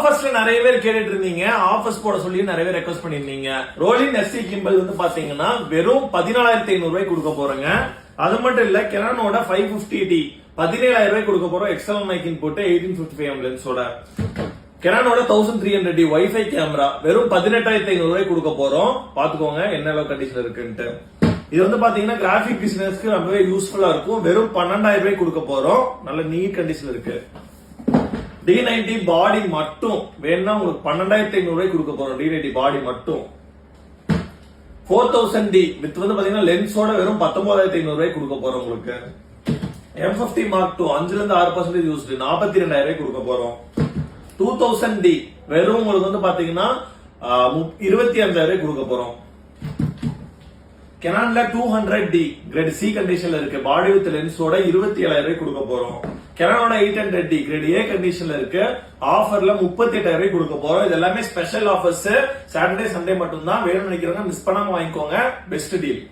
ஆஃபர்ஸ்ல நிறைய பேர் கேட்டுட்டு இருந்தீங்க, ஆஃபர்ஸ் போட சொல்லி நிறைய பேர் ரெக்வஸ்ட் பண்ணிருந்தீங்க. ரோலின் எஸ்டி கிம்பல் வந்து பாத்தீங்கன்னா வெறும் 14,500 ரூபாய் கொடுக்க போறேங்க. அது மட்டும் இல்ல, கெனானோட 550D 17,000 ரூபாய் கொடுக்க போறோம். எக்ஸ்டர்னல் மைக் இன்புட் 1855 லென்ஸோட. கெனானோட 1300D வைஃபை கேமரா வெறும் 18,500 ரூபாய் கொடுக்க போறோம். பாத்துக்கோங்க என்ன அளவு கண்டிஷன் இருக்குன்ட்டு. இது வந்து பாத்தீங்கன்னா கிராபிக் பிசினஸ்க்கு ரொம்பவே யூஸ்ஃபுல்லா இருக்கும். வெறும் 12,000 ரூபாய் கொடுக்க போறோம். நல்ல நீட் கண்டிஷன் இருக்கு. D90 பாடி மட்டும் வேணும்னா உங்களுக்கு 12,500 ரூபாய் கொடுக்க போறோம். D90 பாடி மட்டும் 4000D வித் வந்து பாத்தீங்கன்னா லென்ஸோட வெறும் 19,500 ரூபாய் கொடுக்க போறோம். உங்களுக்கு M50 Mark II 5 இருந்து 6% யூஸ்டு 42,000 ரூபாய் கொடுக்க போறோம். 2000D வெறும் உங்களுக்கு வந்து பாத்தீங்கன்னா 25,000 ரூபாய் கொடுக்க போறோம். கெனான்ல 200D கிரேட் C கண்டிஷன்ல இருக்கு. பாடி வித் லென்ஸோட 27,000 ரூபாய் கொடுக்க போறோம். கெனானோட 800D கிரேட் A கண்டிஷன்ல இருக்கு. ஆஃபர்ல 38,000 ரூபாய் கொடுக்க போறோம். இது எல்லாமே ஸ்பெஷல் ஆஃபர்ஸ். சாட்டர்டே சண்டே மட்டும் தான். வேணும்னு நினைக்கிறவங்க மிஸ் பண்ணாம வாங்கிக்கோங்க. Best deal.